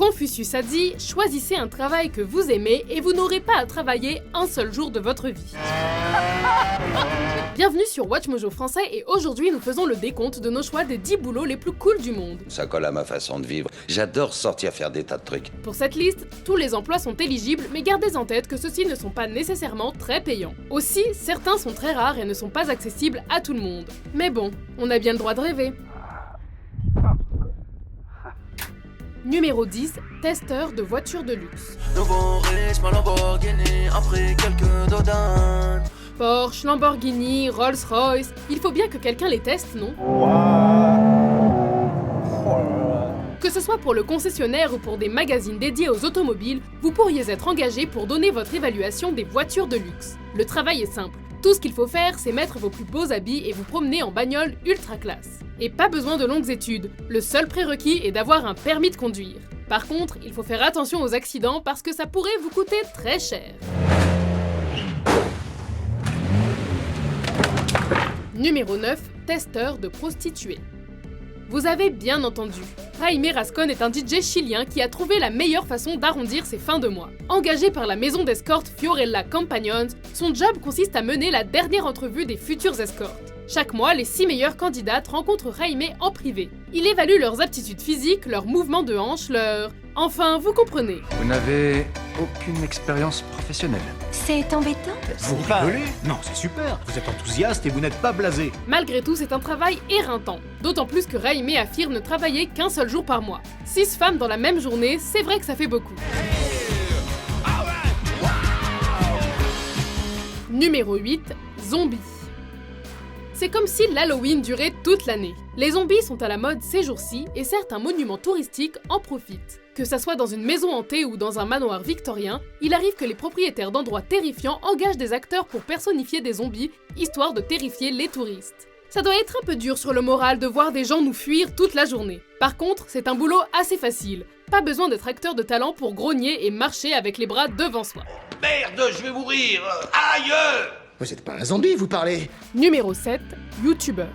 Confucius a dit « Choisissez un travail que vous aimez et vous n'aurez pas à travailler un seul jour de votre vie ». Bienvenue sur WatchMojo français et aujourd'hui nous faisons le décompte de nos choix des 10 boulots les plus cool du monde. Ça colle à ma façon de vivre. J'adore sortir faire des tas de trucs. Pour cette liste, tous les emplois sont éligibles mais gardez en tête que ceux-ci ne sont pas nécessairement très payants. Aussi, certains sont très rares et ne sont pas accessibles à tout le monde. Mais bon, on a bien le droit de rêver. Numéro 10, testeur de voitures de luxe. Porsche, Lamborghini, Rolls-Royce, il faut bien que quelqu'un les teste, non? Que ce soit pour le concessionnaire ou pour des magazines dédiés aux automobiles, vous pourriez être engagé pour donner votre évaluation des voitures de luxe. Le travail est simple. Tout ce qu'il faut faire, c'est mettre vos plus beaux habits et vous promener en bagnole ultra classe. Et pas besoin de longues études, le seul prérequis est d'avoir un permis de conduire. Par contre, il faut faire attention aux accidents parce que ça pourrait vous coûter très cher. Numéro 9, testeur de prostituées. Vous avez bien entendu, Jaime Rascon est un DJ chilien qui a trouvé la meilleure façon d'arrondir ses fins de mois. Engagé par la maison d'escorte Fiorella Companions, son job consiste à mener la dernière entrevue des futures escortes. Chaque mois, les 6 meilleures candidates rencontrent Jaime en privé. Il évalue leurs aptitudes physiques, leurs mouvements de hanche, Enfin, vous comprenez. Vous n'avez aucune expérience professionnelle. C'est embêtant. Vous rigolez? Non, c'est super. Vous êtes enthousiaste et vous n'êtes pas blasé. Malgré tout, c'est un travail éreintant. D'autant plus que Jaime affirme ne travailler qu'un seul jour par mois. 6 femmes dans la même journée, c'est vrai que ça fait beaucoup. Numéro 8, zombies. C'est comme si l'Halloween durait toute l'année. Les zombies sont à la mode ces jours-ci et certains monuments touristiques en profitent. Que ça soit dans une maison hantée ou dans un manoir victorien, il arrive que les propriétaires d'endroits terrifiants engagent des acteurs pour personnifier des zombies, histoire de terrifier les touristes. Ça doit être un peu dur sur le moral de voir des gens nous fuir toute la journée. Par contre, c'est un boulot assez facile. Pas besoin d'être acteur de talent pour grogner et marcher avec les bras devant soi. Merde, je vais mourir! Aïe! Vous êtes pas un zombie, vous parlez? Numéro 7, youtubeur.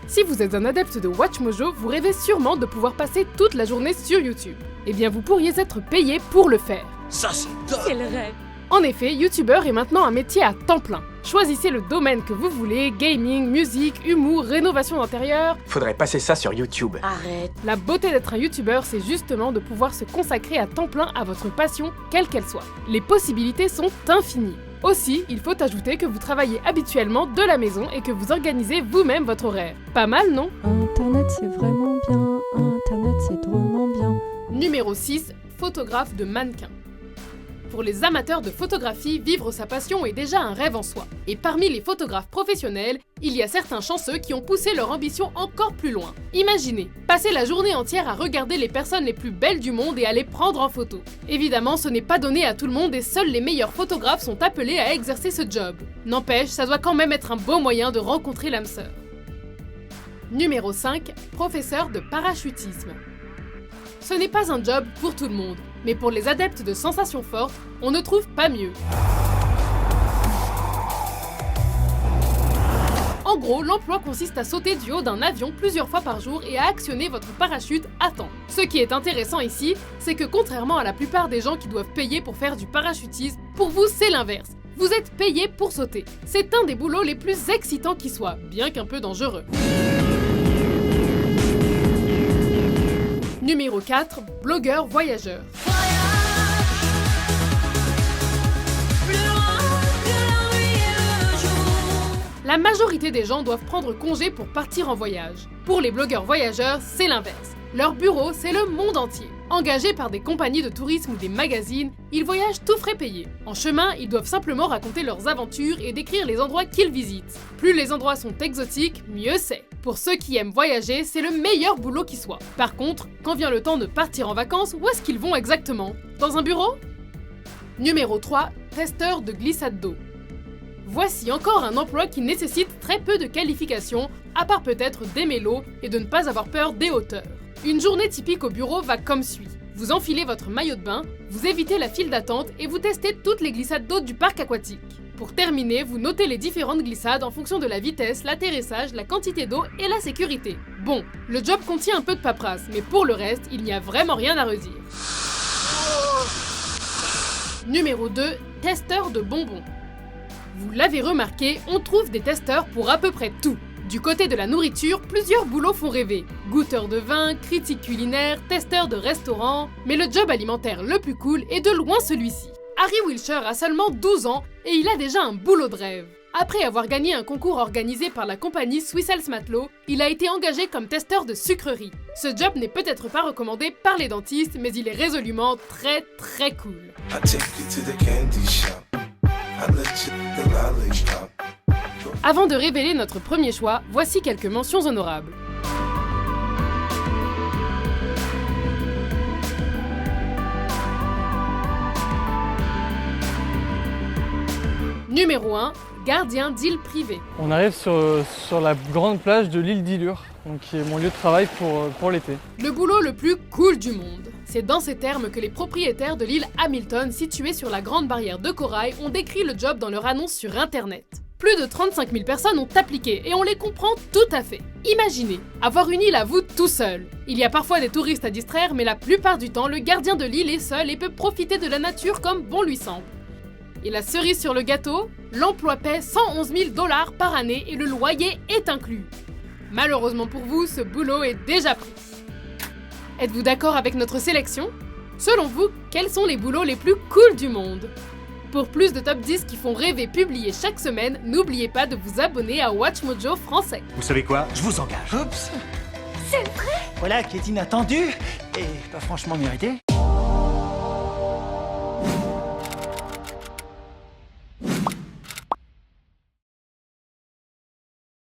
Si vous êtes un adepte de WatchMojo, vous rêvez sûrement de pouvoir passer toute la journée sur YouTube. Eh bien, vous pourriez être payé pour le faire. Ça, c'est top! C'est le rêve. En effet, youtubeur est maintenant un métier à temps plein. Choisissez le domaine que vous voulez, gaming, musique, humour, rénovation d'intérieur. Faudrait passer ça sur YouTube. Arrête. La beauté d'être un youtubeur, c'est justement de pouvoir se consacrer à temps plein à votre passion, quelle qu'elle soit. Les possibilités sont infinies. Aussi, il faut ajouter que vous travaillez habituellement de la maison et que vous organisez vous-même votre horaire. Pas mal, non? Internet c'est vraiment bien, Internet c'est drôlement bien. Numéro 6, photographe de mannequin. Pour les amateurs de photographie, vivre sa passion est déjà un rêve en soi. Et parmi les photographes professionnels, il y a certains chanceux qui ont poussé leur ambition encore plus loin. Imaginez, passer la journée entière à regarder les personnes les plus belles du monde et à les prendre en photo. Évidemment, ce n'est pas donné à tout le monde et seuls les meilleurs photographes sont appelés à exercer ce job. N'empêche, ça doit quand même être un beau moyen de rencontrer l'âme sœur. Numéro 5, professeur de parachutisme. Ce n'est pas un job pour tout le monde, mais pour les adeptes de sensations fortes, on ne trouve pas mieux. En gros, l'emploi consiste à sauter du haut d'un avion plusieurs fois par jour et à actionner votre parachute à temps. Ce qui est intéressant ici, c'est que contrairement à la plupart des gens qui doivent payer pour faire du parachutisme, pour vous c'est l'inverse. Vous êtes payé pour sauter. C'est un des boulots les plus excitants qui soit, bien qu'un peu dangereux. Numéro 4, blogueur voyageur. La majorité des gens doivent prendre congé pour partir en voyage. Pour les blogueurs voyageurs, c'est l'inverse. Leur bureau, c'est le monde entier. Engagés par des compagnies de tourisme ou des magazines, ils voyagent tout frais payés. En chemin, ils doivent simplement raconter leurs aventures et décrire les endroits qu'ils visitent. Plus les endroits sont exotiques, mieux c'est. Pour ceux qui aiment voyager, c'est le meilleur boulot qui soit. Par contre, quand vient le temps de partir en vacances, où est-ce qu'ils vont exactement? Dans un bureau? Numéro 3, testeur de glissade d'eau. Voici encore un emploi qui nécessite très peu de qualifications, à part peut-être d'aimer l'eau et de ne pas avoir peur des hauteurs. Une journée typique au bureau va comme suit. Vous enfilez votre maillot de bain, vous évitez la file d'attente et vous testez toutes les glissades d'eau du parc aquatique. Pour terminer, vous notez les différentes glissades en fonction de la vitesse, l'atterrissage, la quantité d'eau et la sécurité. Bon, le job contient un peu de paperasse, mais pour le reste, il n'y a vraiment rien à redire. Numéro 2, testeur de bonbons. Vous l'avez remarqué, on trouve des testeurs pour à peu près tout. Du côté de la nourriture, plusieurs boulots font rêver. Goûteur de vin, critique culinaire, testeur de restaurant. Mais le job alimentaire le plus cool est de loin celui-ci. Harry Wilshire a seulement 12 ans et il a déjà un boulot de rêve. Après avoir gagné un concours organisé par la compagnie Swiss Health Matelot, il a été engagé comme testeur de sucrerie. Ce job n'est peut-être pas recommandé par les dentistes, mais il est résolument très cool. Avant de révéler notre premier choix, voici quelques mentions honorables. Numéro 1, gardien d'île privée. On arrive sur la grande plage de l'île d'Ilure, donc qui est mon lieu de travail pour l'été. Le boulot le plus cool du monde. C'est dans ces termes que les propriétaires de l'île Hamilton, située sur la grande barrière de corail, ont décrit le job dans leur annonce sur internet. Plus de 35 000 personnes ont appliqué et on les comprend tout à fait. Imaginez, avoir une île à vous tout seul. Il y a parfois des touristes à distraire, mais la plupart du temps, le gardien de l'île est seul et peut profiter de la nature comme bon lui semble. Et la cerise sur le gâteau, l'emploi paie 111 000 $ par année et le loyer est inclus. Malheureusement pour vous, ce boulot est déjà pris. Êtes-vous d'accord avec notre sélection? Selon vous, quels sont les boulots les plus cool du monde? Pour plus de top 10 qui font rêver publiés chaque semaine, n'oubliez pas de vous abonner à WatchMojo français. Vous savez quoi? Je vous engage. Oups. C'est vrai? Voilà qui est inattendu et pas franchement mérité.